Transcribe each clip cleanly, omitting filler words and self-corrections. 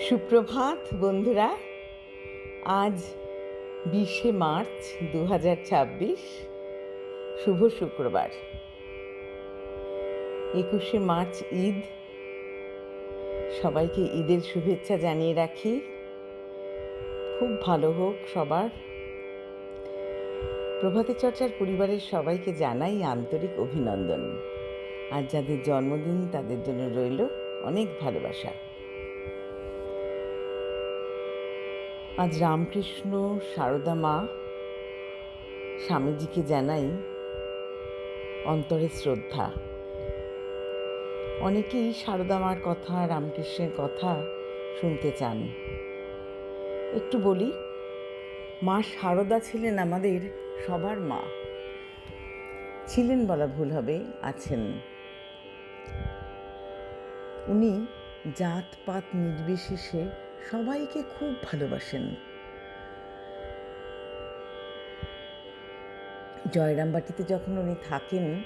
সুপ্রভাত বন্ধুরা। আজ 20শে মার্চ 2026, শুভ শুক্রবার। 21শে মার্চ ঈদ। সবাইকে ঈদের শুভেচ্ছা জানিয়ে রাখি। খুব ভালো হোক সবার। প্রভাতী চর্চার পরিবারের সবাইকে জানাই আন্তরিক অভিনন্দন। আজ যাদের জন্মদিন তাদের জন্য রইল অনেক ভালোবাসা। আজ রামকৃষ্ণ সারদা মা স্বামীজিকে জানাই অন্তরে শ্রদ্ধা। অনেকেই সারদা মার কথা, রামকৃষ্ণের কথা শুনতে চান। একটু বলি, মা সারদা ছিলেন আমাদের সবার মা। ছিলেন বলা ভুল হবে, আছেন। উনি জাতপাত নির্বিশেষে সবাইকে খুব ভালোবাসেন। জয়রামবাটিতে যখন উনি থাকেন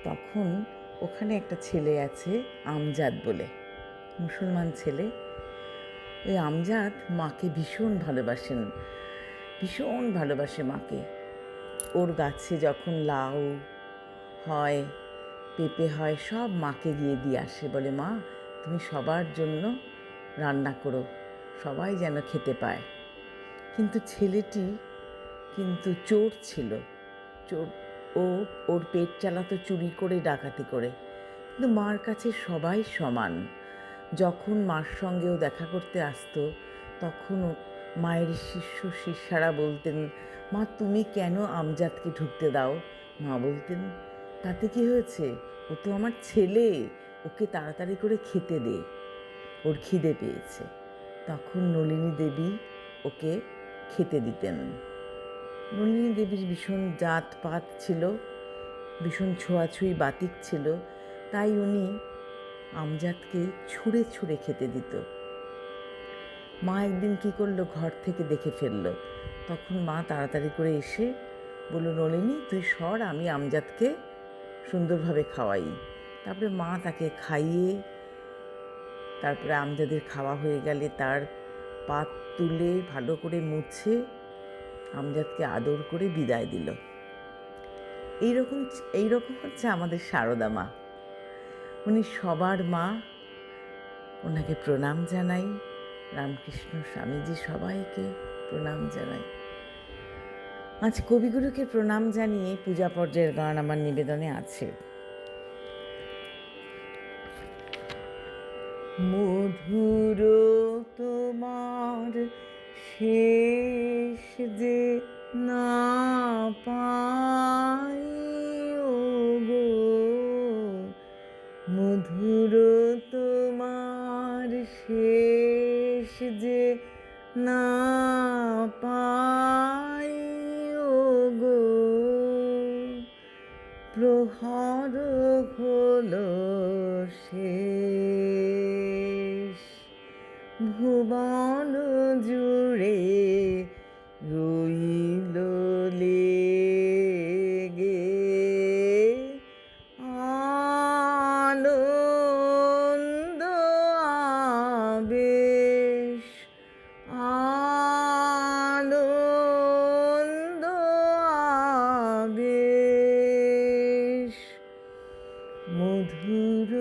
তখন ওখানে একটা ছেলে আছে আমজাদ বলে, মুসলমান ছেলে। ওই আমজাদ মাকে ভীষণ ভালোবাসেন, ভীষণ ভালোবাসে মাকে। ওর গাছে যখন লাউ হয়, পেঁপে হয়, সব মাকে গিয়ে দিয়ে আসে, বলে মা তুমি সবার জন্য রান্না করো, সবাই যেন খেতে পায়। কিন্তু ছেলেটি কিন্তু চোর ছিল। ওর পেট চালাতো চুরি করে, ডাকাতি করে। কিন্তু মার কাছে সবাই সমান। যখন মার সঙ্গেও দেখা করতে আসতো তখন মায়ের শিষ্যারা বলতেন, মা তুমি কেন আমজাদকে ঢুকতে দাও? মা বলতেন, তাতে কি হয়েছে, ও তো আমার ছেলে, ওকে তাড়াতাড়ি করে খেতে দে, ওর খিদে পেয়েছে। তখন নলিনী দেবী ওকে খেতে দিতেন। নলিনী দেবীর ভীষণ জাতপাত ছিল, ভীষণ ছোঁয়াছুঁই বাতিক ছিল, তাই উনি আমজাদকে ছুঁড়ে ছুঁড়ে খেতে দিত। মা একদিন কী করলো, ঘর থেকে দেখে ফেললো। তখন মা তাড়াতাড়ি করে এসে বলল, নলিনী তুই সর, আমি আমজাদকে সুন্দরভাবে খাওয়াই। তারপরে মা তাকে খাইয়ে, তারপরে আমজাদের খাওয়া হয়ে গেলে তার পাত তুলে ভালো করে মুছে আমজাদকে আদর করে বিদায় দিল। এইরকম হচ্ছে আমাদের সারদা মা। উনি সবার মা। ওনাকে প্রণাম জানাই, রামকৃষ্ণ স্বামীজি সবাইকে প্রণাম জানাই। আজ কবিগুরুকে প্রণাম জানিয়ে পূজা পর্যায়ের গান আমার নিবেদনে আছে। মধুর তোমার শেষ যে না পাই গো, মধুর তোমার শেষ যে না পাই গো, প্রহর হলো শেষ, ভুবন জুড়ে রইল লেগে আনন্দ আবেশ, আনন্দ আবেশ, মধুর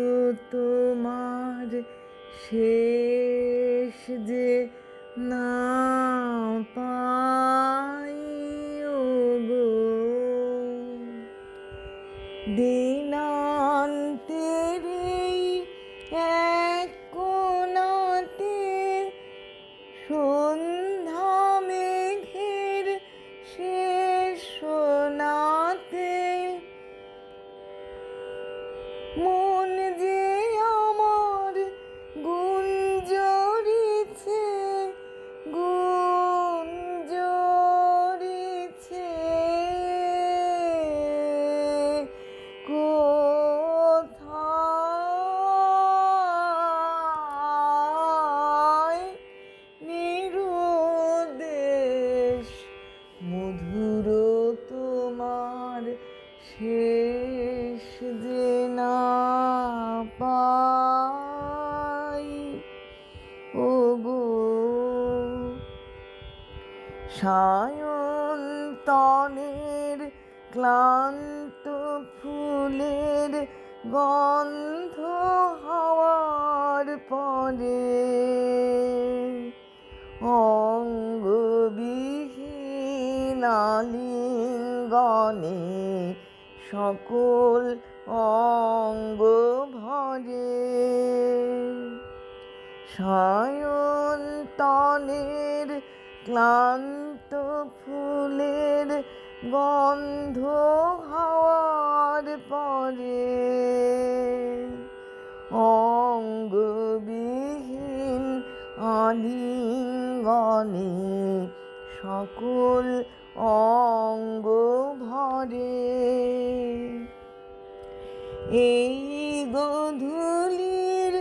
তোমার শেষ যে না পাই গো, দিনান্তের এই এক কোণাতে সন্ধ্যা মেঘের শেষ সোনাতে মন যে আমার গুঞ্জরিছে, গুঞ্জরিছে, কোথায় সায়ন্তনের ক্লান্ত ফুলের গন্ধ হওয়ার পরে অঙ্গবিহীন আলিঙ্গনে সকল অঙ্গ ভরে। সায়ন্তনের ক্লান্ত ফুলের গন্ধ হওয়ার পরে অঙ্গবিহীন আলিঙ্গনে সকল অঙ্গ ভরে। এই গোধূলির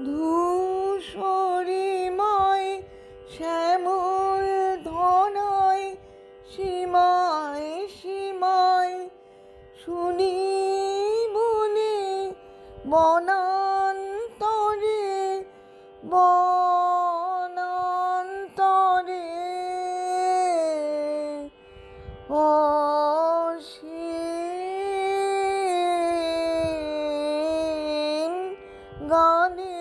ধূসরিমায় শ্যামল ধরায় সীমায় সীমায় শুনি বনে বনান্তরে বনান্তরে অসীম গানে